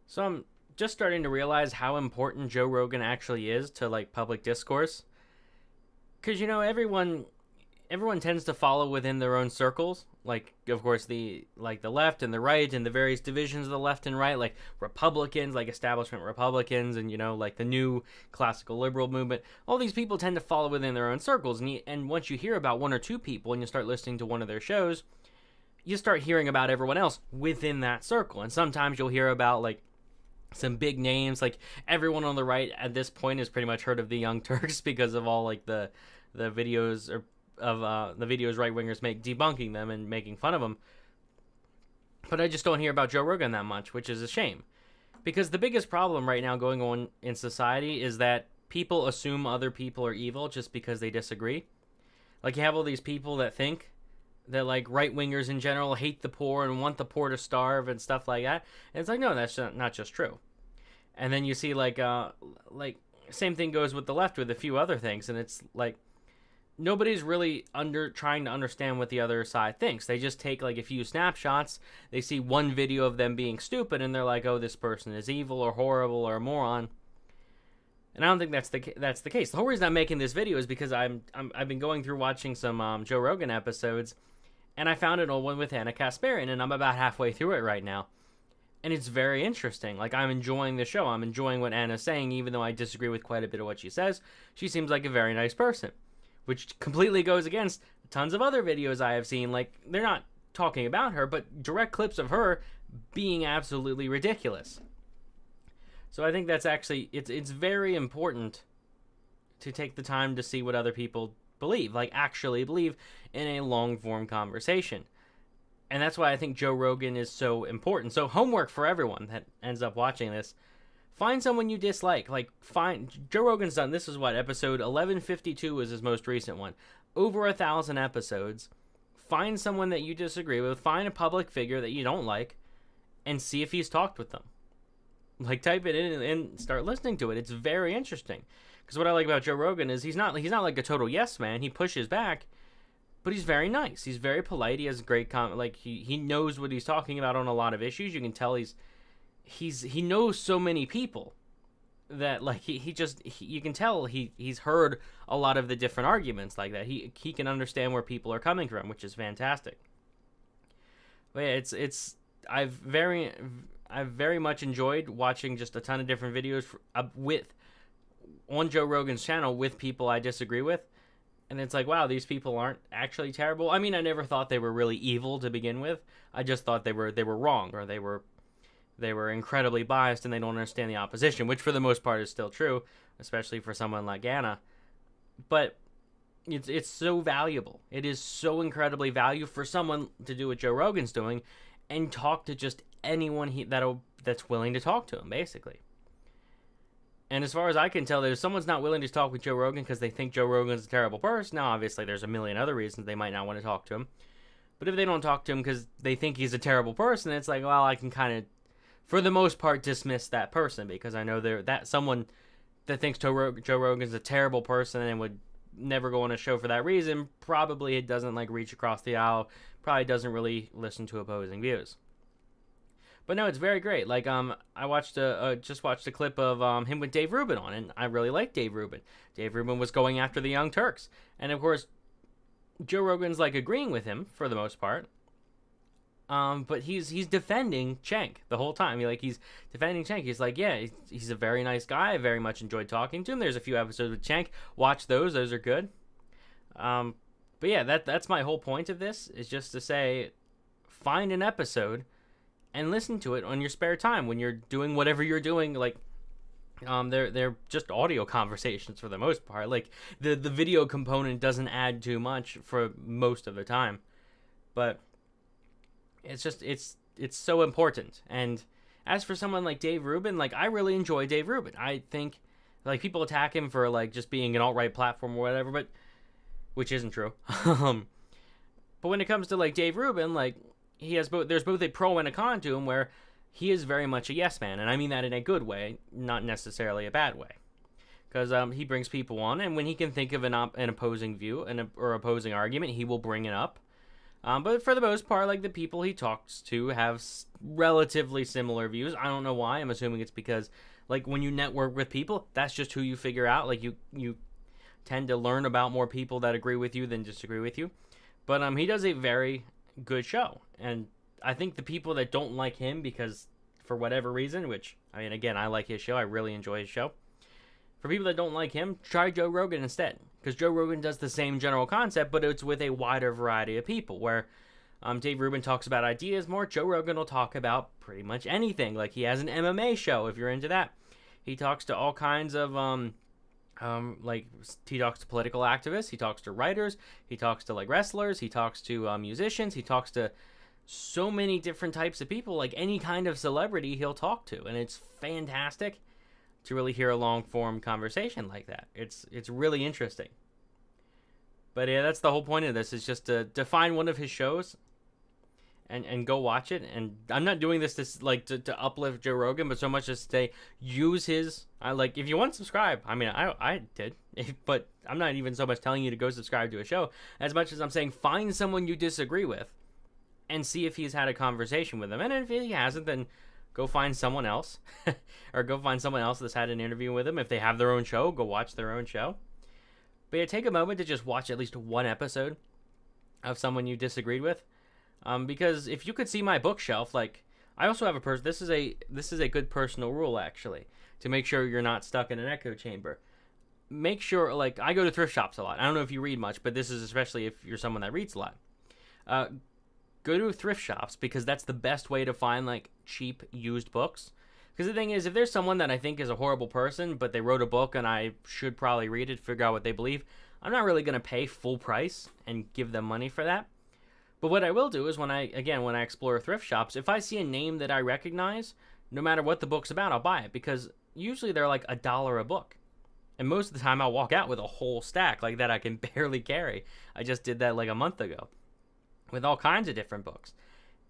So I'm just starting to realize how important Joe Rogan actually is to like public discourse. Cause everyone tends to follow within their own circles. Like of course the left and the right and the various divisions of the left and right, like Republicans, like establishment Republicans, and like the new classical liberal movement. All these people tend to follow within their own circles, and once you hear about one or two people and you start listening to one of their shows, you start hearing about everyone else within that circle. And sometimes you'll hear about like some big names, like everyone on the right at this point has pretty much heard of the Young Turks because of all like the videos of the videos right wingers make debunking them and making fun of them. But I just don't hear about Joe Rogan that much, which is a shame, because the biggest problem right now going on in society is that people assume other people are evil just because they disagree. Like you have all these people that think that like right wingers in general hate the poor and want the poor to starve and stuff like that. And it's like, no, that's not just true. And then you see like same thing goes with the left with a few other things, and it's like nobody's really trying to understand what the other side thinks. They just take like a few snapshots. They see one video of them being stupid, and they're like, "Oh, this person is evil or horrible or a moron." And I don't think that's the case. The whole reason I'm making this video is because I've been going through watching some Joe Rogan episodes, and I found an old one with Anna Kasparian, and I'm about halfway through it right now. And it's very interesting. Like, I'm enjoying the show. I'm enjoying what Anna's saying, even though I disagree with quite a bit of what she says. She seems like a very nice person, which completely goes against tons of other videos I have seen. Like, they're not talking about her, but direct clips of her being absolutely ridiculous. So I think that's actually, it's very important to take the time to see what other people believe, like actually believe in a long-form conversation. And that's why I think Joe Rogan is so important. So homework for everyone that ends up watching this: find someone you dislike. Like, find Joe Rogan's done, this is what, episode 1152 was his most recent one. Over 1,000 episodes. Find someone that you disagree with. Find a public figure that you don't like, and see if he's talked with them. Like, type it in and start listening to it. It's very interesting. Because what I like about Joe Rogan is he's not like a total yes man. He pushes back, but he's very nice. He's very polite. He has great like he knows what he's talking about on a lot of issues. You can tell he knows so many people that like you can tell he's heard a lot of the different arguments like that. He can understand where people are coming from, which is fantastic. But yeah, I've very much enjoyed watching just a ton of different videos on Joe Rogan's channel with people I disagree with. And it's like, wow, these people aren't actually terrible. I mean, I never thought they were really evil to begin with. I just thought they were wrong, or they were incredibly biased and they don't understand the opposition, which for the most part is still true, especially for someone like Anna. But it's so valuable. It is so incredibly valuable for someone to do what Joe Rogan's doing and talk to just anyone that's willing to talk to him, basically. And as far as I can tell, if someone's not willing to talk with Joe Rogan because they think Joe Rogan's a terrible person, now obviously there's a million other reasons they might not want to talk to him. But if they don't talk to him because they think he's a terrible person, it's like, well, I can kind of, for the most part, dismiss that person, because I know that someone that thinks Joe Rogan's a terrible person and would never go on a show for that reason, probably it doesn't like reach across the aisle, probably doesn't really listen to opposing views. But no, it's very great. Like, I just watched a clip of him with Dave Rubin on, and I really like Dave Rubin. Dave Rubin was going after the Young Turks, and of course, Joe Rogan's like agreeing with him for the most part. But he's defending Cenk the whole time. He's defending Cenk. He's like, yeah, he's a very nice guy. I very much enjoyed talking to him. There's a few episodes with Cenk. Watch those. Those are good. But yeah, that's my whole point of this, is just to say, find an episode and listen to it on your spare time when you're doing whatever you're doing. Like, they're just audio conversations for the most part. Like, the video component doesn't add too much for most of the time, but it's just it's so important. And as for someone like Dave Rubin, like, I really enjoy Dave Rubin. I think like people attack him for like just being an alt-right platform or whatever, but which isn't true. But when it comes to like Dave Rubin, like, there's both a pro and a con to him, where he is very much a yes man, and I mean that in a good way, not necessarily a bad way, because he brings people on, and when he can think of an opposing view or opposing argument, he will bring it up. But for the most part, like the people he talks to have relatively similar views. I don't know why. I'm assuming it's because like when you network with people, that's just who you figure out. Like you tend to learn about more people that agree with you than disagree with you. But he does a very good show, and I think the people that don't like him because for whatever reason, which I mean, again, I like his show. I really enjoy his show. For people that don't like him, try Joe Rogan instead, because Joe Rogan does the same general concept, but it's with a wider variety of people. Where Dave Rubin talks about ideas more, Joe Rogan will talk about pretty much anything. Like he has an MMA show if you're into that. He talks to all kinds of like he talks to political activists, he talks to writers, he talks to like wrestlers, he talks to musicians, he talks to so many different types of people. Like any kind of celebrity he'll talk to, and it's fantastic to really hear a long form conversation like that. It's really interesting. But yeah, that's the whole point of this, is just to find one of his shows and go watch it. And I'm not doing this to uplift Joe Rogan, but so much as to say use his like if you want to subscribe. I mean, I did, but I'm not even so much telling you to go subscribe to a show as much as I'm saying find someone you disagree with and see if he's had a conversation with them. And if he hasn't, then go find someone else or go find someone else that's had an interview with him. If they have their own show, go watch their own show. But yeah, take a moment to just watch at least one episode of someone you disagreed with. Because if you could see my bookshelf, like I also have a this is a good personal rule actually, to make sure you're not stuck in an echo chamber. Make sure, like I go to thrift shops a lot. I don't know if you read much, but this is especially if you're someone that reads a lot. Go to thrift shops, because that's the best way to find like cheap used books. Because the thing is, if there's someone that I think is a horrible person, but they wrote a book and I should probably read it, figure out what they believe, I'm not really going to pay full price and give them money for that. But what I will do is when I explore thrift shops, if I see a name that I recognize, no matter what the book's about, I'll buy it, because usually they're like $1 a book. And most of the time I'll walk out with a whole stack like that I can barely carry. I just did that like a month ago with all kinds of different books.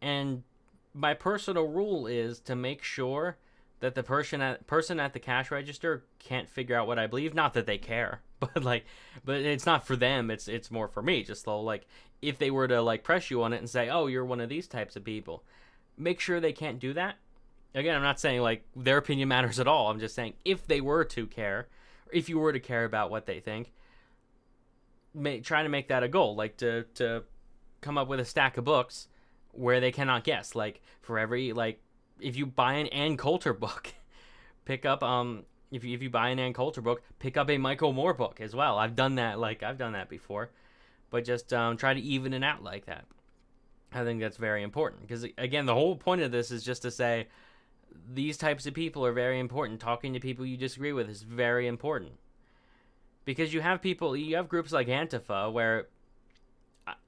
And my personal rule is to make sure that the person at the cash register can't figure out what I believe. Not that they care, but it's not for them. It's more for me. Just like if they were to like press you on it and say, "Oh, you're one of these types of people," make sure they can't do that. Again, I'm not saying like their opinion matters at all. I'm just saying if they were to care, or if you were to care about what they think, try to make that a goal. Like to come up with a stack of books where they cannot guess. Like for every like if you buy an Ann Coulter book, pick up if you buy an Ann Coulter book, pick up a Michael Moore book as well. I've done that before, but just try to even it out like that. I think that's very important, because again, the whole point of this is just to say these types of people are very important. Talking to people you disagree with is very important, because you have groups like Antifa where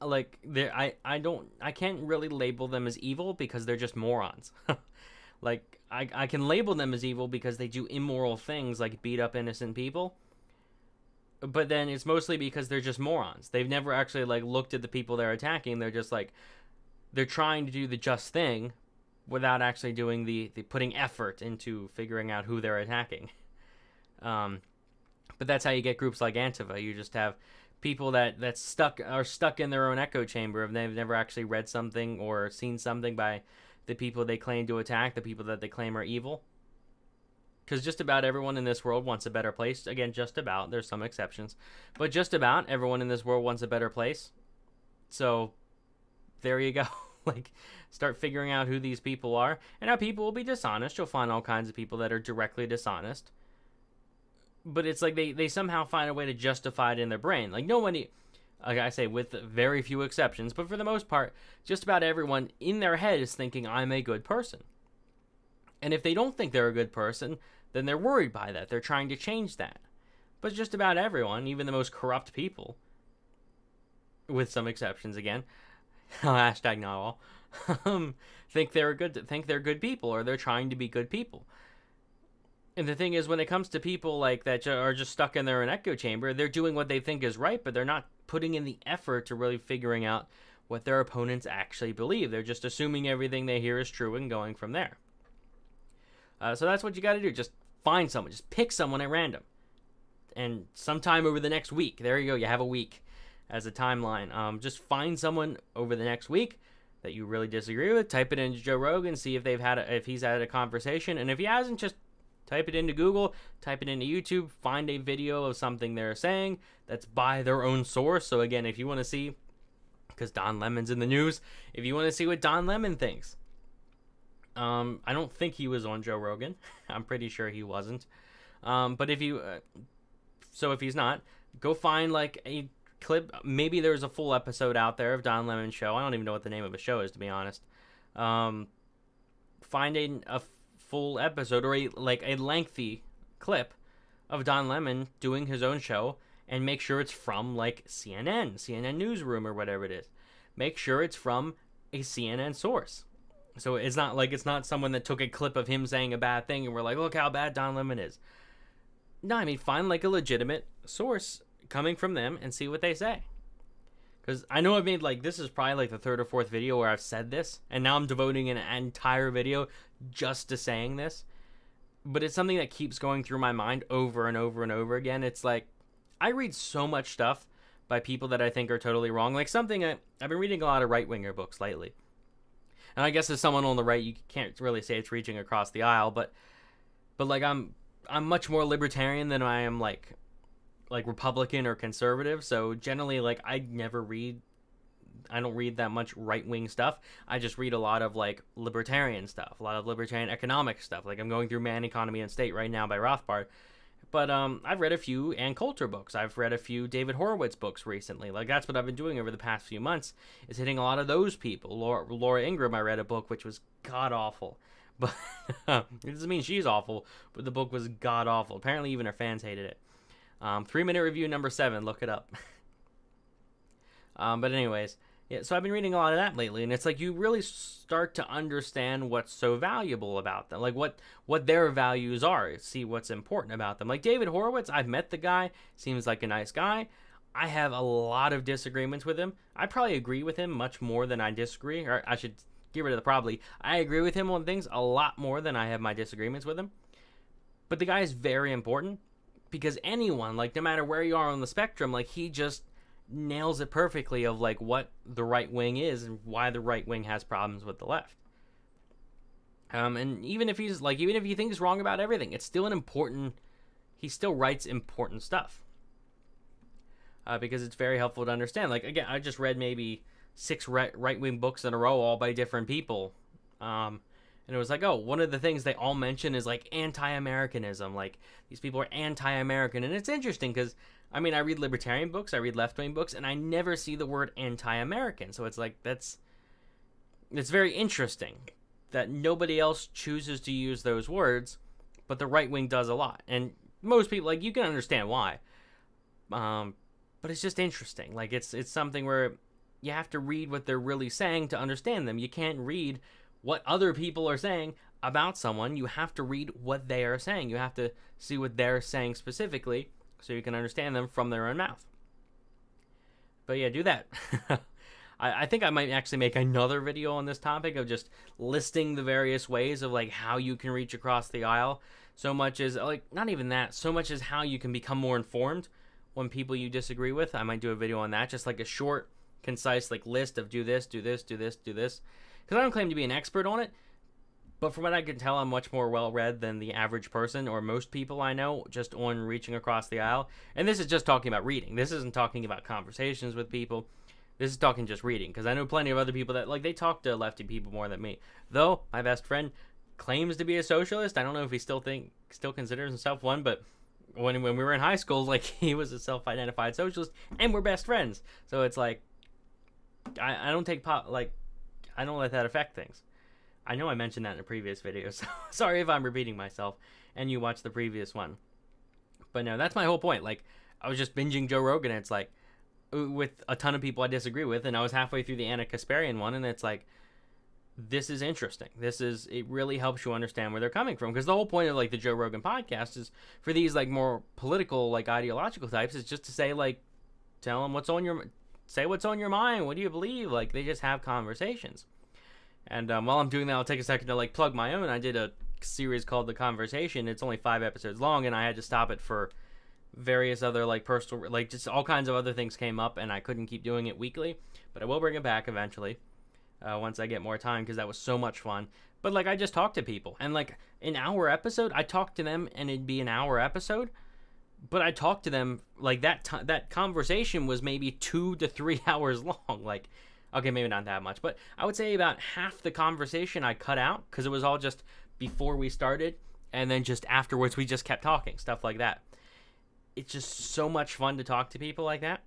I can't really label them as evil because they're just morons. Like I can label them as evil because they do immoral things like beat up innocent people, but then it's mostly because they're just morons. They've never actually like looked at the people they're attacking. They're just like they're trying to do the just thing without actually doing the putting effort into figuring out who they're attacking. But that's how you get groups like Antifa. You just have people that are stuck in their own echo chamber, and they've never actually read something or seen something by the people they claim to attack, the people that they claim are evil. Because just about everyone in this world wants a better place. Again, just about. There's some exceptions. But just about everyone in this world wants a better place. So, there you go. Like, start figuring out who these people are. And how people will be dishonest. You'll find all kinds of people that are directly dishonest. But it's like they somehow find a way to justify it in their brain. Like nobody, like I say, with very few exceptions, but for the most part, just about everyone in their head is thinking, I'm a good person. And if they don't think they're a good person, then they're worried by that. They're trying to change that. But just about everyone, even the most corrupt people, with some exceptions again, hashtag not all, think they're good people, or they're trying to be good people. And the thing is, when it comes to people like that are just stuck in their own echo chamber, they're doing what they think is right, but they're not putting in the effort to really figuring out what their opponents actually believe. They're just assuming everything they hear is true and going from there. So that's what you got to do. Just find someone. Just pick someone at random. And sometime over the next week, there you go, you have a week. as a timeline. Just find someone over the next week that you really disagree with, type it into Joe Rogan, see if if he's had a conversation, and if he hasn't, just type it into Google, type it into YouTube, find a video of something they're saying that's by their own source. So again, if you want to see, because Don Lemon's in the news, if you want to see what Don Lemon thinks, I don't think he was on Joe Rogan. I'm pretty sure he wasn't. But if you, so if he's not, go find like a clip. Maybe there's a full episode out there of Don Lemon's show. I don't even know what the name of the show is, to be honest. Find a full episode or a lengthy clip of Don Lemon doing his own show, and make sure it's from like CNN Newsroom or whatever it is. Make sure it's from a CNN source. So it's not someone that took a clip of him saying a bad thing and we're like, look how bad Don Lemon is. No, I mean, find like a legitimate source coming from them and see what they say. Because I know I've made this is probably like the third or fourth video where I've said this, and now I'm devoting an entire video just to saying this. But it's something that keeps going through my mind over and over and over again. It's like, I read so much stuff by people that I think are totally wrong. Like something, I've been reading a lot of right-winger books lately. And I guess as someone on the right, you can't really say it's reaching across the aisle, but like I'm much more libertarian than I am like Republican or conservative. So generally, like I don't read that much right-wing stuff. I just read a lot of like libertarian stuff, a lot of libertarian economic stuff. Like I'm going through Man, Economy, and State right now by Rothbard. But I've read a few Ann Coulter books. I've read a few David Horowitz books recently. Like that's what I've been doing over the past few months, is hitting a lot of those people. Laura Ingraham, I read a book which was god awful. But it doesn't mean she's awful, but the book was god awful. Apparently even her fans hated it. 3-minute review number 7, look it up. But anyways, yeah, so I've been reading a lot of that lately, and it's like you really start to understand what's so valuable about them, like what their values are, see what's important about them. Like David Horowitz, I've met the guy, seems like a nice guy. I have a lot of disagreements with him. I probably agree with him much more than I disagree, or I should get rid of the probably. I agree with him on things a lot more than I have my disagreements with him. But the guy is very important, because anyone, like no matter where you are on the spectrum, like he just nails it perfectly of like what the right wing is and why the right wing has problems with the left. And even if he thinks he's wrong about everything, it's still he still writes important stuff. Because it's very helpful to understand. Like again, I just read maybe 6 right-wing books in a row, all by different people. And it was like, oh, one of the things they all mention is like anti-Americanism. Like these people are anti-American. And it's interesting because, I mean, I read libertarian books, I read left-wing books, and I never see the word anti-American. So it's like, it's very interesting that nobody else chooses to use those words, but the right wing does a lot. And most people, like, you can understand why. But it's just interesting. Like, it's something where you have to read what they're really saying to understand them. You can't read what other people are saying about someone. You have to read what they are saying. You have to see what they're saying specifically so you can understand them from their own mouth. But yeah, do that. I think I might actually make another video on this topic of just listing the various ways of like how you can reach across the aisle. So much as like, not even that, so much as how you can become more informed on people you disagree with. I might do a video on that, just like a short, concise like list of do this, do this, do this, do this. Because I don't claim to be an expert on it, but from what I can tell, I'm much more well-read than the average person or most people I know just on reaching across the aisle. And this is just talking about reading. This isn't talking about conversations with people. This is talking just reading, because I know plenty of other people that, like, they talk to lefty people more than me. Though, my best friend claims to be a socialist. I don't know if he still considers himself one, but when we were in high school, like, he was a self-identified socialist, and we're best friends. So it's like, I don't I don't let that affect things. I know I mentioned that in a previous video, so sorry if I'm repeating myself and you watched the previous one. But no, that's my whole point. Like, I was just binging Joe Rogan, and it's like, with a ton of people I disagree with, and I was halfway through the Anna Kasparian one, and it's like, this is interesting. It really helps you understand where they're coming from, because the whole point of like the Joe Rogan podcast is for these like more political, like ideological types, is just to say, like, tell them say what's on your mind. What do you believe? Like, they just have conversations. And while I'm doing that, I'll take a second to like plug my own. I did a series called The Conversation. It's only 5 episodes long, and I had to stop it for various other like personal, like just all kinds of other things came up, and I couldn't keep doing it weekly. But I will bring it back eventually, once I get more time, because that was so much fun. But like I just talked to people, and like an hour episode, I talked to them, and it'd be an hour episode. But I talked to them like that conversation was maybe 2 to 3 hours long. Like, okay, maybe not that much, but I would say about half the conversation I cut out because it was all just before we started, and then just afterwards we just kept talking, stuff like that. It's just so much fun to talk to people like that.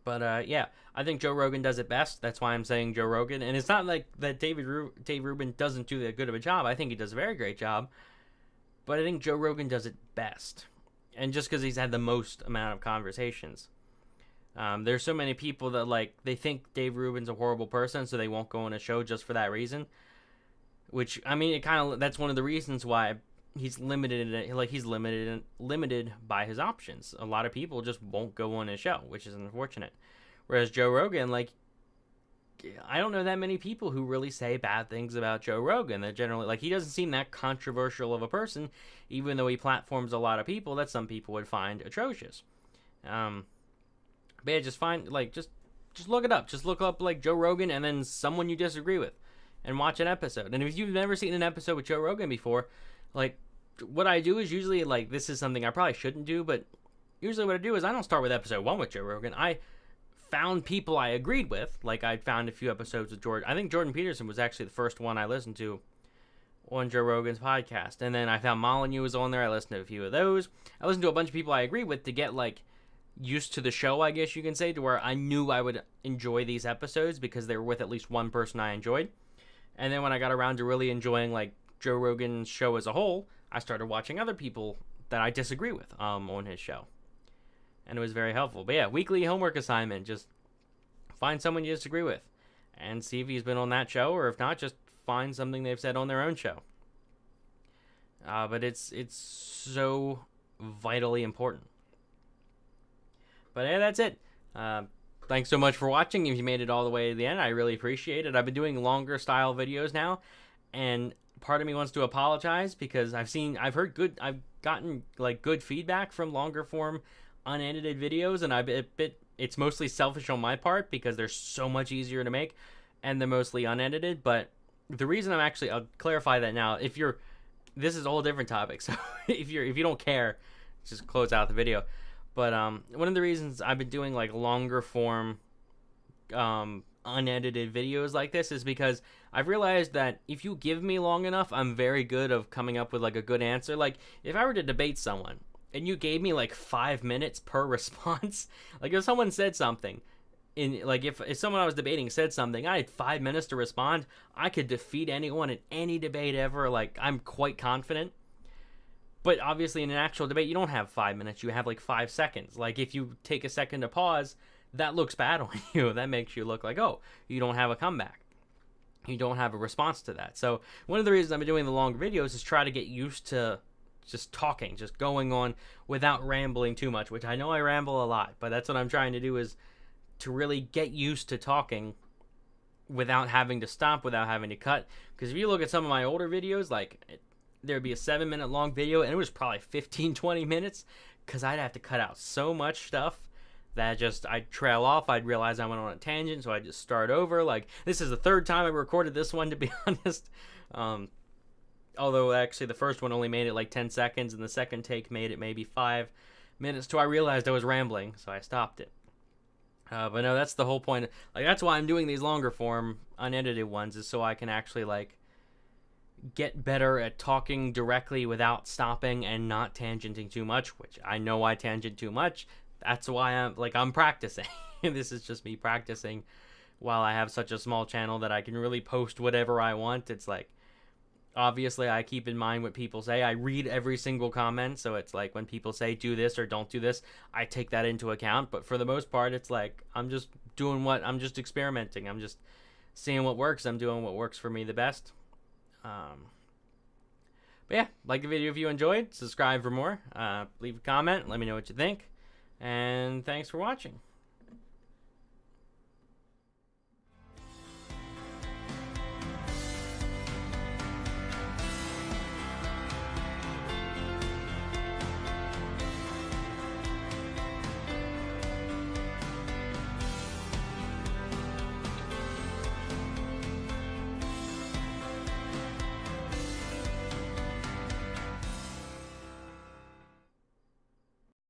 But yeah, I think Joe Rogan does it best. That's why I'm saying Joe Rogan. And it's not like that Dave Rubin doesn't do that good of a job. I think he does a very great job. But I think Joe Rogan does it best. And just because he's had the most amount of conversations. There's so many people that like they think Dave Rubin's a horrible person, so they won't go on a show just for that reason. Which, I mean, that's one of the reasons why he's limited. Like he's limited by his options. A lot of people just won't go on his show, which is unfortunate. Whereas Joe Rogan, like, I don't know that many people who really say bad things about Joe Rogan. That generally, like, he doesn't seem that controversial of a person, even though he platforms a lot of people that some people would find atrocious. But yeah, just look it up. Just look up like Joe Rogan and then someone you disagree with, and watch an episode. And if you've never seen an episode with Joe Rogan before, like, what I do is usually, like, this is something I probably shouldn't do, but usually what I do is I don't start with episode 1 with Joe Rogan. I found people I agreed with. Like, I found a few episodes with Jordan. I think Jordan Peterson was actually the first one I listened to on Joe Rogan's podcast. And then I found Molyneux was on there. I listened to a few of those. I listened to a bunch of people I agree with to get, like, used to the show, I guess you can say, to where I knew I would enjoy these episodes because they were with at least one person I enjoyed. And then when I got around to really enjoying, like, Joe Rogan's show as a whole, I started watching other people that I disagree with on his show. And it was very helpful. But yeah, weekly homework assignment. Just find someone you disagree with and see if he's been on that show, or if not, just find something they've said on their own show. But it's so vitally important. But yeah, that's it. Thanks so much for watching. If you made it all the way to the end, I really appreciate it. I've been doing longer style videos now, and part of me wants to apologize because I've gotten like good feedback from longer form unedited videos, and it's mostly selfish on my part because they're so much easier to make and they're mostly unedited. But the reason I'll clarify that now. This is a whole different topic, so if you don't care, just close out the video. But one of the reasons I've been doing like longer form unedited videos like this is because I've realized that if you give me long enough, I'm very good of coming up with like a good answer. Like if I were to debate someone and you gave me like 5 minutes per response, like if someone said something, if someone I was debating said something, I had 5 minutes to respond, I could defeat anyone in any debate ever. Like I'm quite confident. But obviously in an actual debate, you don't have 5 minutes, you have like 5 seconds. Like if you take a second to pause, that looks bad on you. That makes you look like, oh, you don't have a comeback. You don't have a response to that. So one of the reasons I've been doing the long videos is try to get used to just talking, just going on without rambling too much, which I know I ramble a lot, but that's what I'm trying to do, is to really get used to talking without having to stop, without having to cut. Because if you look at some of my older videos, like there'd be a 7-minute long video and it was probably 15-20 minutes because I'd have to cut out so much stuff that I'd trail off. I'd realize I went on a tangent, so I'd just start over. Like this is the third time I recorded this one, to be honest. Although actually the first one only made it like 10 seconds and the second take made it maybe 5 minutes till I realized I was rambling, so I stopped it. But no, that's the whole point. Like that's why I'm doing these longer form unedited ones, is so I can actually like get better at talking directly without stopping and not tangenting too much, which I know I tangent too much. That's why I'm practicing. This is just me practicing while I have such a small channel that I can really post whatever I want. It's like, obviously I keep in mind what people say. I read every single comment, so it's like when people say do this or don't do this, I take that into account. But for the most part, it's like I'm just experimenting. I'm just seeing what works. I'm doing what works for me the best. But yeah, like the video if you enjoyed, subscribe for more, leave a comment, let me know what you think, and thanks for watching.